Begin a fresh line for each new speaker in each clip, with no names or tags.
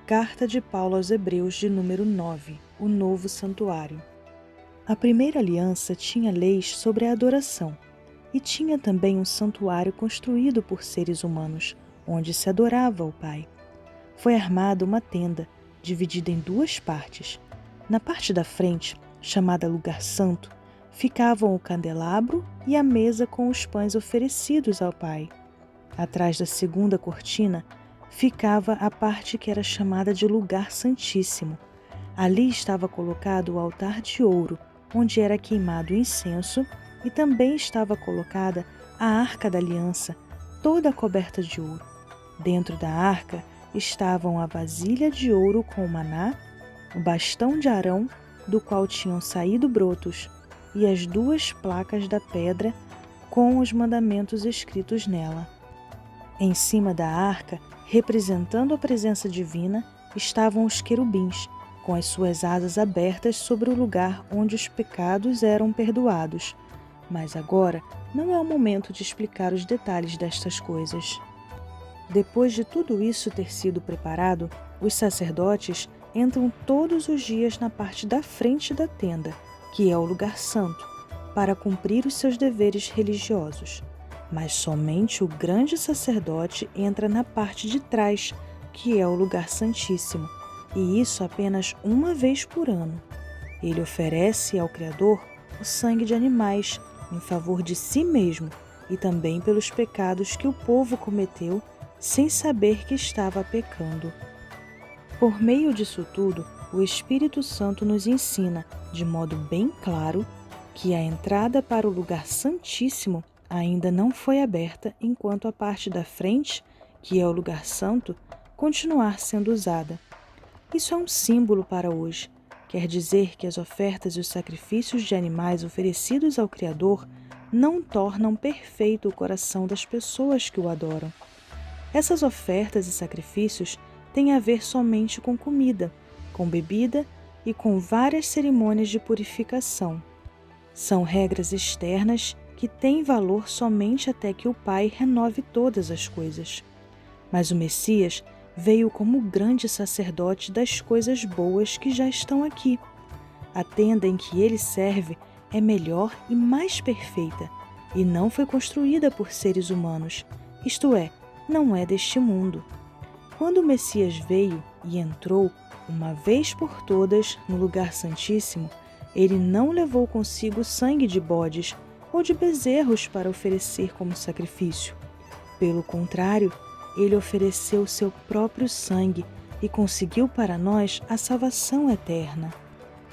Carta de Paulo aos Hebreus de número 9, o novo santuário. A primeira aliança tinha leis sobre a adoração, e tinha também um santuário construído por seres humanos, onde se adorava ao Pai. Foi armada uma tenda, dividida em duas partes. Na parte da frente, chamada Lugar Santo, ficavam o candelabro e a mesa com os pães oferecidos ao Pai. Atrás da segunda cortina, ficava a parte que era chamada de Lugar Santíssimo. Ali estava colocado o altar de ouro, onde era queimado o incenso, e também estava colocada a Arca da Aliança, toda coberta de ouro. Dentro da arca estavam a vasilha de ouro com o maná, o bastão de Arão, do qual tinham saído brotos, e as duas placas da pedra com os mandamentos escritos nela. Em cima da arca, representando a presença divina, estavam os querubins, com as suas asas abertas sobre o lugar onde os pecados eram perdoados. Mas agora não é o momento de explicar os detalhes destas coisas. Depois de tudo isso ter sido preparado, os sacerdotes entram todos os dias na parte da frente da tenda, que é o lugar santo, para cumprir os seus deveres religiosos. Mas somente o grande sacerdote entra na parte de trás, que é o lugar santíssimo, e isso apenas uma vez por ano. Ele oferece ao Criador o sangue de animais em favor de si mesmo e também pelos pecados que o povo cometeu sem saber que estava pecando. Por meio disso tudo, o Espírito Santo nos ensina, de modo bem claro, que a entrada para o lugar santíssimo ainda não foi aberta enquanto a parte da frente, que é o lugar santo, continuar sendo usada. Isso é um símbolo para hoje. Quer dizer que as ofertas e os sacrifícios de animais oferecidos ao Criador não tornam perfeito o coração das pessoas que o adoram. Essas ofertas e sacrifícios têm a ver somente com comida, com bebida e com várias cerimônias de purificação. São regras externas que têm valor somente até que o Pai renove todas as coisas. Mas o Messias veio como grande sacerdote das coisas boas que já estão aqui. A tenda em que ele serve é melhor e mais perfeita, e não foi construída por seres humanos, isto é, não é deste mundo. Quando o Messias veio e entrou, uma vez por todas, no lugar santíssimo, ele não levou consigo sangue de bodes ou de bezerros para oferecer como sacrifício. Pelo contrário, ele ofereceu seu próprio sangue e conseguiu para nós a salvação eterna.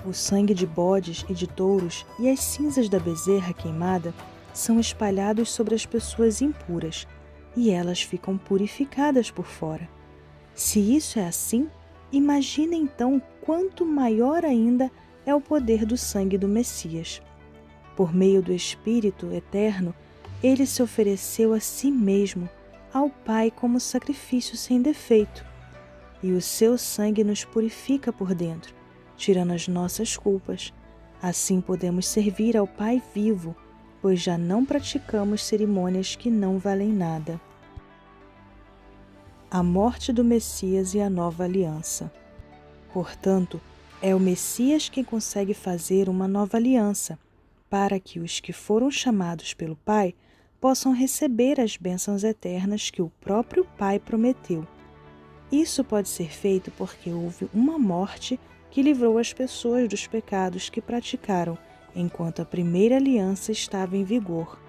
O sangue de bodes e de touros e as cinzas da bezerra queimada são espalhados sobre as pessoas impuras, e elas ficam purificadas por fora. Se isso é assim, imagine então quanto maior ainda é o poder do sangue do Messias. Por meio do Espírito eterno, ele se ofereceu a si mesmo ao Pai como sacrifício sem defeito, e o seu sangue nos purifica por dentro, tirando as nossas culpas. Assim podemos servir ao Pai vivo, pois já não praticamos cerimônias que não valem nada. A morte do Messias e a nova aliança. Portanto, é o Messias quem consegue fazer uma nova aliança, para que os que foram chamados pelo Pai possam receber as bênçãos eternas que o próprio Pai prometeu. Isso pode ser feito porque houve uma morte que livrou as pessoas dos pecados que praticaram enquanto a primeira aliança estava em vigor.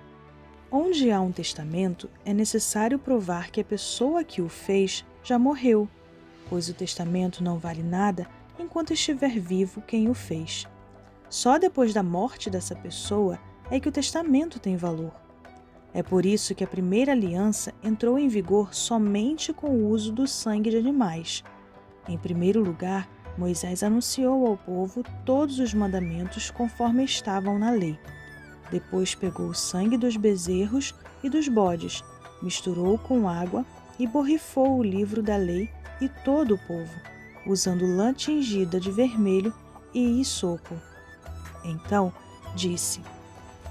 Onde há um testamento, é necessário provar que a pessoa que o fez já morreu, pois o testamento não vale nada enquanto estiver vivo quem o fez. Só depois da morte dessa pessoa é que o testamento tem valor. É por isso que a primeira aliança entrou em vigor somente com o uso do sangue de animais. Em primeiro lugar, Moisés anunciou ao povo todos os mandamentos conforme estavam na lei. Depois pegou o sangue dos bezerros e dos bodes, misturou com água e borrifou o livro da lei e todo o povo, usando lã tingida de vermelho e hisopo. Então disse: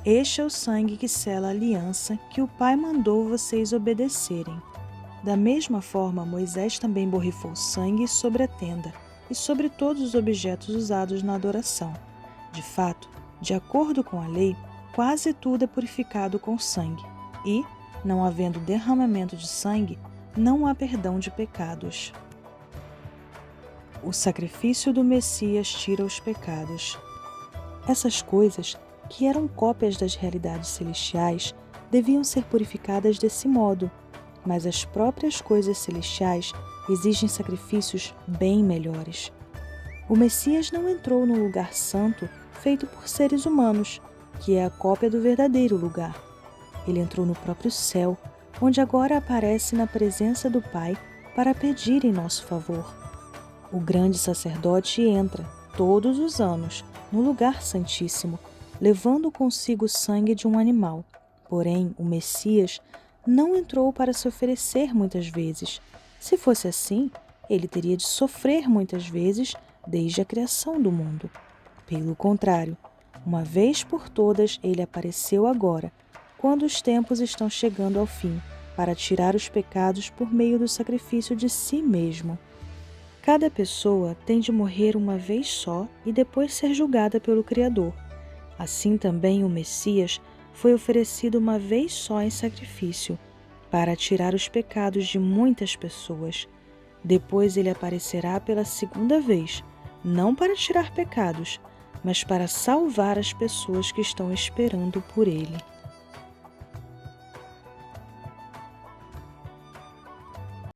Este é o sangue que sela a aliança que o Pai mandou vocês obedecerem. Da mesma forma, Moisés também borrifou sangue sobre a tenda e sobre todos os objetos usados na adoração. De fato, de acordo com a lei, quase tudo é purificado com sangue, e, não havendo derramamento de sangue, não há perdão de pecados. O sacrifício do Messias tira os pecados. Essas coisas, que eram cópias das realidades celestiais, deviam ser purificadas desse modo, mas as próprias coisas celestiais exigem sacrifícios bem melhores. O Messias não entrou no lugar santo feito por seres humanos, que é a cópia do verdadeiro lugar. Ele entrou no próprio céu, onde agora aparece na presença do Pai para pedir em nosso favor. O grande sacerdote entra, todos os anos, no lugar santíssimo, levando consigo o sangue de um animal. Porém, o Messias não entrou para se oferecer muitas vezes. Se fosse assim, ele teria de sofrer muitas vezes desde a criação do mundo. Pelo contrário, uma vez por todas ele apareceu agora, quando os tempos estão chegando ao fim, para tirar os pecados por meio do sacrifício de si mesmo. Cada pessoa tem de morrer uma vez só e depois ser julgada pelo Criador. Assim também o Messias foi oferecido uma vez só em sacrifício, para tirar os pecados de muitas pessoas. Depois ele aparecerá pela segunda vez, não para tirar pecados, mas para salvar as pessoas que estão esperando por ele.